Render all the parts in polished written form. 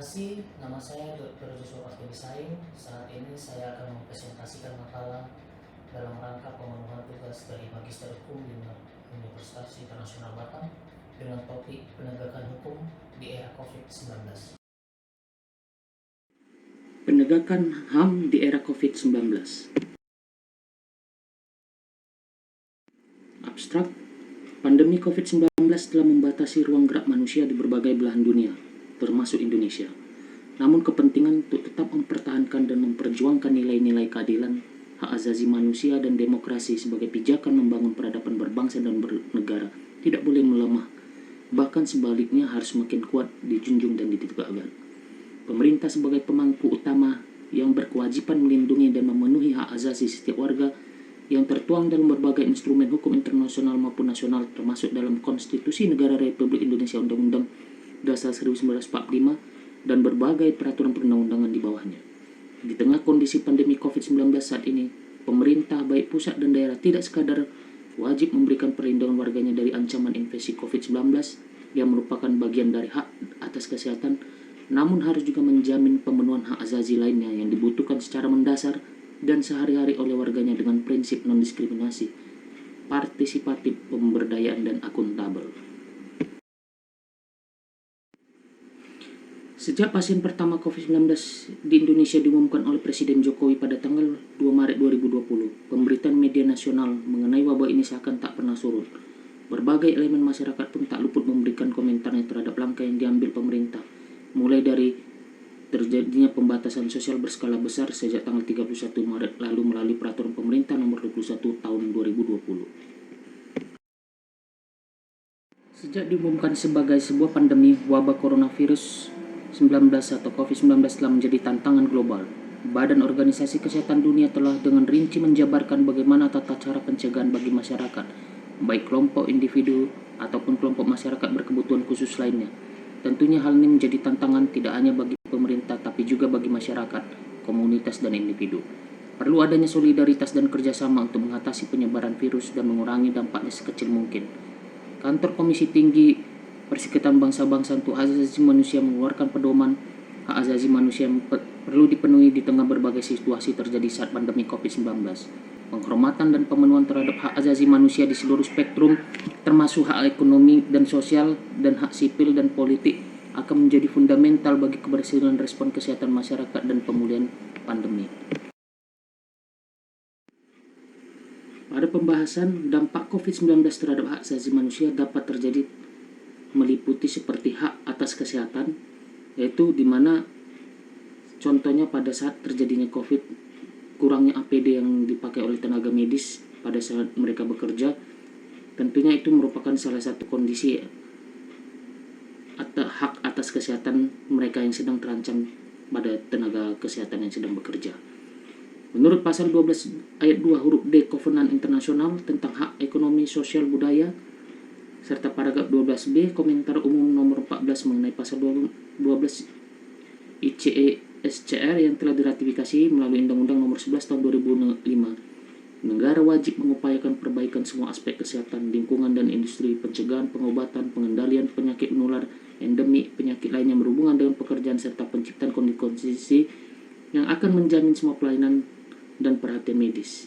kasih, nama saya Dr. Joshua Fatki Sain. Saat ini saya akan mempresentasikan makalah dalam rangka pemenuhan tugas dari Magister Hukum di Universitas Internasional Batam dengan topik penegakan hukum di era COVID-19. Penegakan HAM di era COVID-19. Abstrak, pandemi COVID-19 telah membatasi ruang gerak manusia di berbagai belahan dunia, termasuk Indonesia. Namun kepentingan untuk tetap mempertahankan dan memperjuangkan nilai-nilai keadilan, hak asasi manusia dan demokrasi sebagai pijakan membangun peradaban berbangsa dan bernegara tidak boleh melemah, bahkan sebaliknya harus semakin kuat dijunjung dan ditegakkan. Pemerintah sebagai pemangku utama yang berkewajiban melindungi dan memenuhi hak asasi setiap warga yang tertuang dalam berbagai instrumen hukum internasional maupun nasional, termasuk dalam Konstitusi Negara Republik Indonesia Undang-Undang Dasar 1945 dan berbagai peraturan perundang-undangan di bawahnya. Di tengah kondisi pandemi COVID-19 saat ini, pemerintah baik pusat dan daerah tidak sekadar wajib memberikan perlindungan warganya dari ancaman infeksi COVID-19 yang merupakan bagian dari hak atas kesehatan, namun harus juga menjamin pemenuhan hak asasi lainnya yang dibutuhkan secara mendasar dan sehari-hari oleh warganya dengan prinsip non-diskriminasi, partisipatif, pemberdayaan, dan akuntabel. Sejak pasien pertama COVID-19 di Indonesia diumumkan oleh Presiden Jokowi pada tanggal 2 Maret 2020, pemberitaan media nasional mengenai wabah ini seakan tak pernah surut. Berbagai elemen masyarakat pun tak luput memberikan komentarnya terhadap langkah yang diambil pemerintah, mulai dari terjadinya pembatasan sosial berskala besar sejak tanggal 31 Maret lalu melalui peraturan pemerintah nomor 21 tahun 2020. Sejak diumumkan sebagai sebuah pandemi, wabah coronavirus 19 atau COVID-19 telah menjadi tantangan global. Badan Organisasi Kesehatan Dunia telah dengan rinci menjabarkan bagaimana tata cara pencegahan bagi masyarakat, baik kelompok individu ataupun kelompok masyarakat berkebutuhan khusus lainnya. Tentunya hal ini menjadi tantangan tidak hanya bagi pemerintah tapi juga bagi masyarakat, komunitas, dan individu. Perlu adanya solidaritas dan kerjasama untuk mengatasi penyebaran virus dan mengurangi dampaknya sekecil mungkin. Kantor Komisi Tinggi Perserikatan Bangsa-Bangsa untuk Hak Asasi Manusia mengeluarkan pedoman hak asasi manusia yang perlu dipenuhi di tengah berbagai situasi terjadi saat pandemi COVID-19. Penghormatan dan pemenuhan terhadap hak asasi manusia di seluruh spektrum, termasuk hak ekonomi dan sosial dan hak sipil dan politik, akan menjadi fundamental bagi keberhasilan respon kesehatan masyarakat dan pemulihan pandemi. Pada pembahasan dampak COVID-19 terhadap hak asasi manusia dapat terjadi meliputi seperti hak atas kesehatan, yaitu di mana contohnya pada saat terjadinya COVID, kurangnya APD yang dipakai oleh tenaga medis pada saat mereka bekerja, tentunya itu merupakan salah satu kondisi atau hak atas kesehatan mereka yang sedang terancam pada tenaga kesehatan yang sedang bekerja. Menurut pasal 12 ayat 2 huruf D Kovenan Internasional tentang Hak Ekonomi, Sosial, Budaya, serta paragraf 12B Komentar Umum nomor 14 mengenai pasal 12 ICE SCR yang telah diratifikasi melalui Undang-Undang nomor 11 tahun 2005. Negara wajib mengupayakan perbaikan semua aspek kesehatan, lingkungan, dan industri, pencegahan, pengobatan, pengendalian penyakit menular, endemik, penyakit lainnya berhubungan dengan pekerjaan, serta penciptaan kondisi yang akan menjamin semua pelayanan dan perhatian medis.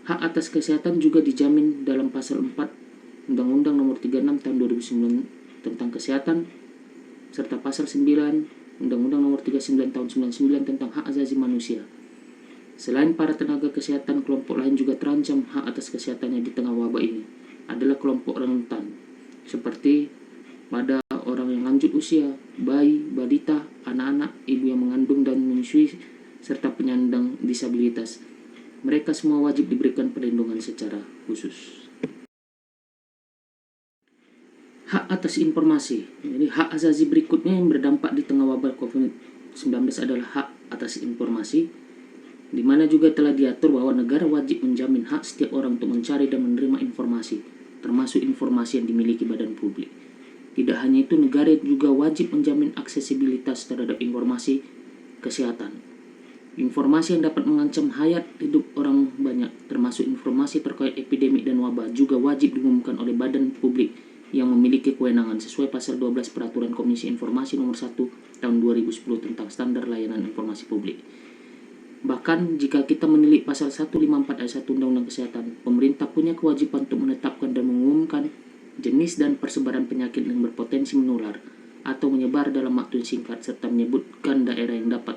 Hak atas kesehatan juga dijamin dalam pasal 4 Undang-Undang nomor 36 tahun 2009 tentang kesehatan, serta pasal 9 Undang-Undang nomor 39 tahun 99 tentang hak asasi manusia. Selain para tenaga kesehatan, kelompok lain juga terancam hak atas kesehatannya di tengah wabah ini adalah kelompok rentan, seperti pada orang yang lanjut usia, bayi, balita, anak-anak, ibu yang mengandung dan menyusui, serta penyandang disabilitas. Mereka semua wajib diberikan perlindungan secara khusus. Hak atas informasi. Jadi hak asasi berikutnya yang berdampak di tengah wabah COVID-19 adalah hak atas informasi, di mana juga telah diatur bahwa negara wajib menjamin hak setiap orang untuk mencari dan menerima informasi, termasuk informasi yang dimiliki badan publik. Tidak hanya itu, negara juga wajib menjamin aksesibilitas terhadap informasi kesehatan. Informasi yang dapat mengancam hayat hidup orang banyak, termasuk informasi terkait epidemi dan wabah, juga wajib diumumkan oleh badan publik yang memiliki kewenangan sesuai pasal 12 Peraturan Komisi Informasi Nomor 1 Tahun 2010 tentang Standar Layanan Informasi Publik. Bahkan jika kita menilik pasal 154 ayat 1 Undang-Undang Kesehatan, pemerintah punya kewajiban untuk menetapkan dan mengumumkan jenis dan persebaran penyakit yang berpotensi menular atau menyebar dalam waktu yang singkat serta menyebutkan daerah yang dapat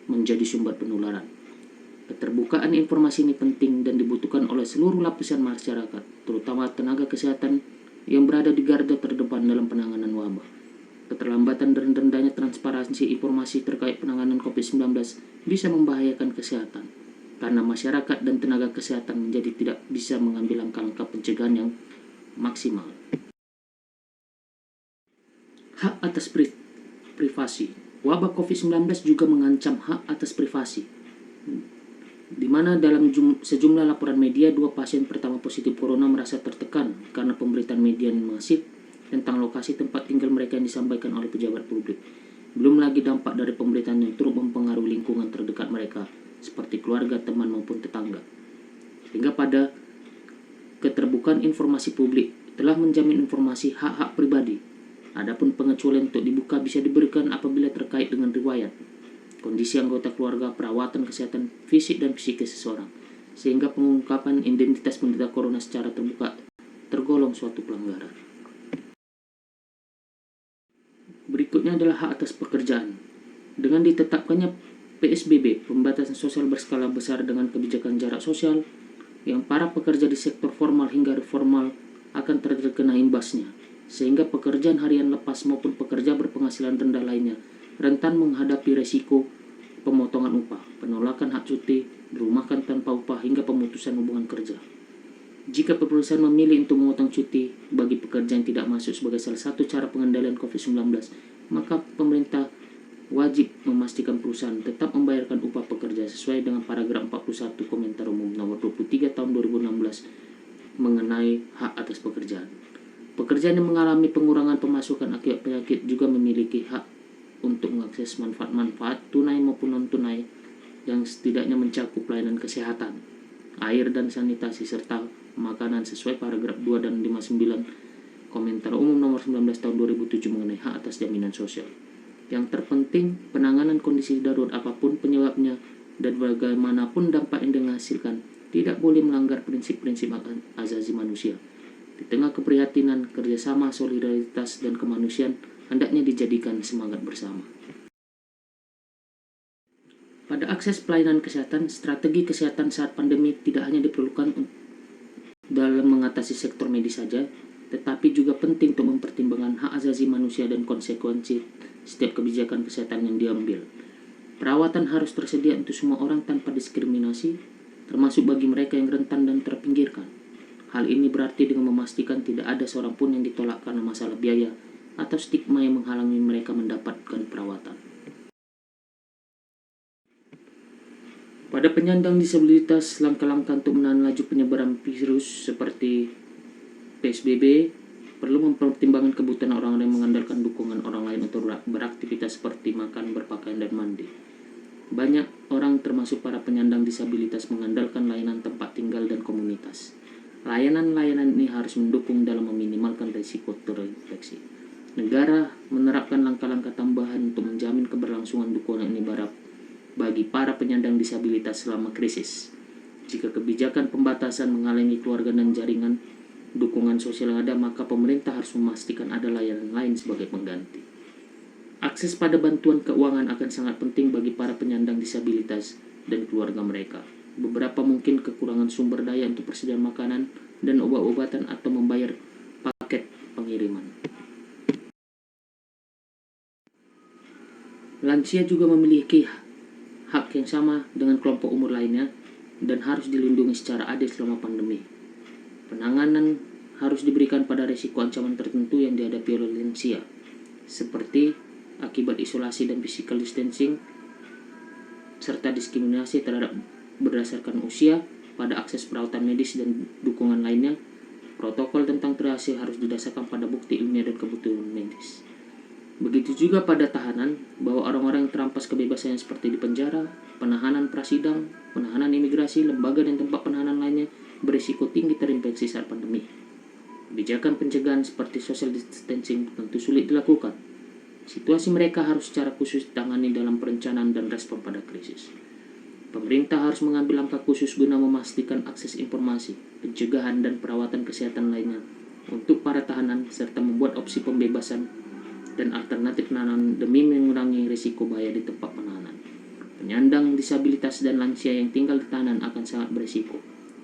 menjadi sumber penularan. Keterbukaan informasi ini penting dan dibutuhkan oleh seluruh lapisan masyarakat, terutama tenaga kesehatan yang berada di garda terdepan dalam penanganan wabah. Keterlambatan dan rendahnya transparansi informasi terkait penanganan COVID-19 bisa membahayakan kesehatan, karena masyarakat dan tenaga kesehatan menjadi tidak bisa mengambil langkah-langkah pencegahan yang maksimal. Hak atas privasi. Wabah COVID-19 juga mengancam hak atas privasi, di mana dalam sejumlah laporan media, 2 pasien pertama positif corona merasa tertekan karena pemberitaan media yang masif tentang lokasi tempat tinggal mereka yang disampaikan oleh pejabat publik. Belum lagi dampak dari pemberitaan yang turut mempengaruhi lingkungan terdekat mereka, seperti keluarga, teman, maupun tetangga. Hingga pada keterbukaan informasi publik telah menjamin informasi hak-hak pribadi. Adapun pengecualian untuk dibuka bisa diberikan apabila terkait dengan riwayat, kondisi anggota keluarga, perawatan kesehatan fisik dan psikis seseorang, sehingga pengungkapan identitas penderita corona secara terbuka tergolong suatu pelanggaran. Berikutnya adalah hak atas pekerjaan. Dengan ditetapkannya PSBB, pembatasan sosial berskala besar dengan kebijakan jarak sosial, yang para pekerja di sektor formal hingga informal akan terkena imbasnya, sehingga pekerjaan harian lepas maupun pekerja berpenghasilan rendah lainnya rentan menghadapi resiko pemotongan upah, penolakan hak cuti, dirumahkan tanpa upah, hingga pemutusan hubungan kerja. Jika perusahaan memilih untuk memotong cuti bagi pekerja yang tidak masuk sebagai salah satu cara pengendalian COVID-19, maka pemerintah wajib memastikan perusahaan tetap membayarkan upah pekerja sesuai dengan paragraf 41 Komentar Umum Nomor 23 Tahun 2016 mengenai hak atas pekerjaan. Pekerjaan yang mengalami pengurangan pemasukan akibat penyakit juga memiliki hak untuk mengakses manfaat-manfaat tunai maupun non-tunai yang setidaknya mencakup pelayanan kesehatan, air dan sanitasi, serta makanan sesuai paragraf 2 dan 59 Komentar Umum Nomor 19 Tahun 2007 mengenai hak atas jaminan sosial. Yang terpenting, penanganan kondisi darurat apapun penyebabnya dan bagaimanapun dampak yang dihasilkan tidak boleh melanggar prinsip-prinsip hak asasi manusia. Di tengah keprihatinan, kerjasama, solidaritas, dan kemanusiaan hendaknya dijadikan semangat bersama. Pada akses pelayanan kesehatan, strategi kesehatan saat pandemi tidak hanya diperlukan dalam mengatasi sektor medis saja, tetapi juga penting untuk mempertimbangkan hak asasi manusia dan konsekuensi setiap kebijakan kesehatan yang diambil. Perawatan harus tersedia untuk semua orang tanpa diskriminasi, termasuk bagi mereka yang rentan dan terpinggirkan. Hal ini berarti dengan memastikan tidak ada seorang pun yang ditolak karena masalah biaya atau stigma yang menghalangi mereka mendapatkan perawatan. Pada penyandang disabilitas, langkah-langkah untuk menahan laju penyebaran virus seperti PSBB perlu mempertimbangkan kebutuhan orang-orang yang mengandalkan dukungan orang lain untuk beraktivitas seperti makan, berpakaian, dan mandi. Banyak orang termasuk para penyandang disabilitas mengandalkan layanan tempat tinggal dan komunitas. Layanan-layanan ini harus mendukung dalam meminimalkan risiko terinfeksi. Negara menerapkan langkah-langkah tambahan untuk menjamin keberlangsungan dukungan ini bagi para penyandang disabilitas selama krisis. Jika kebijakan pembatasan menghalangi keluarga dan jaringan dukungan sosial yang ada, maka pemerintah harus memastikan ada layanan lain sebagai pengganti. Akses pada bantuan keuangan akan sangat penting bagi para penyandang disabilitas dan keluarga mereka. Beberapa mungkin kekurangan sumber daya untuk persediaan makanan dan obat-obatan atau membayar paket pengiriman. Lansia juga memiliki hak yang sama dengan kelompok umur lainnya dan harus dilindungi secara adil selama pandemi. Penanganan harus diberikan pada risiko ancaman tertentu yang dihadapi oleh lansia, seperti akibat isolasi dan physical distancing, serta diskriminasi terhadap berdasarkan usia pada akses perawatan medis dan dukungan lainnya. Protokol tentang triase harus didasarkan pada bukti ilmiah dan kebutuhan medis. Begitu juga pada tahanan, bahwa orang-orang yang terampas kebebasannya seperti di penjara, penahanan prasidang, penahanan imigrasi, lembaga dan tempat penahanan lainnya berisiko tinggi terinfeksi saat pandemi. Kebijakan pencegahan seperti social distancing tentu sulit dilakukan. Situasi mereka harus secara khusus ditangani dalam perencanaan dan respon pada krisis. Pemerintah harus mengambil langkah khusus guna memastikan akses informasi, pencegahan dan perawatan kesehatan lainnya untuk para tahanan serta membuat opsi pembebasan dan alternatif penahanan demi mengurangi risiko bahaya di tempat penahanan. Penyandang disabilitas dan lansia yang tinggal di tahanan akan sangat berisiko.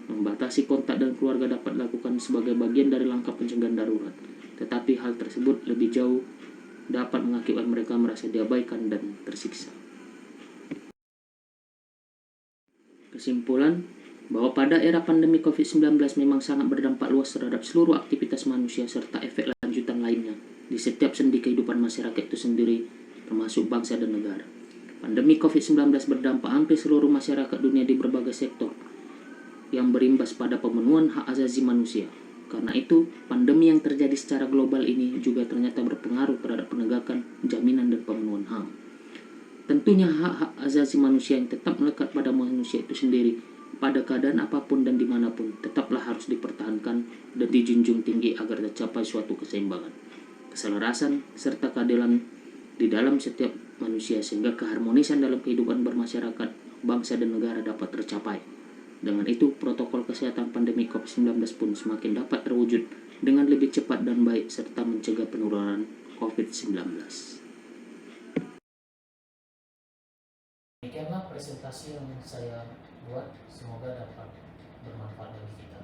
Membatasi kontak dengan keluarga dapat dilakukan sebagai bagian dari langkah pencegahan darurat, tetapi hal tersebut lebih jauh dapat mengakibatkan mereka merasa diabaikan dan tersiksa. Kesimpulan, bahwa pada era pandemi COVID-19 memang sangat berdampak luas terhadap seluruh aktivitas manusia serta efek lanjutan lainnya di setiap sendi kehidupan masyarakat itu sendiri, termasuk bangsa dan negara. Pandemi COVID-19 berdampak hampir seluruh masyarakat dunia di berbagai sektor yang berimbas pada pemenuhan hak asasi manusia. Karena itu, pandemi yang terjadi secara global ini juga ternyata berpengaruh terhadap penegakan, jaminan, dan pemenuhan HAM. Tentunya hak-hak asasi manusia yang tetap melekat pada manusia itu sendiri pada keadaan apapun dan dimanapun tetaplah harus dipertahankan dan dijunjung tinggi agar tercapai suatu keseimbangan, keselarasan, serta keadilan di dalam setiap manusia sehingga keharmonisan dalam kehidupan bermasyarakat, bangsa dan negara dapat tercapai. Dengan itu, protokol kesehatan pandemi COVID-19 pun semakin dapat terwujud dengan lebih cepat dan baik serta mencegah penularan COVID-19. Demikianlah presentasi yang saya buat, semoga dapat bermanfaat bagi kita.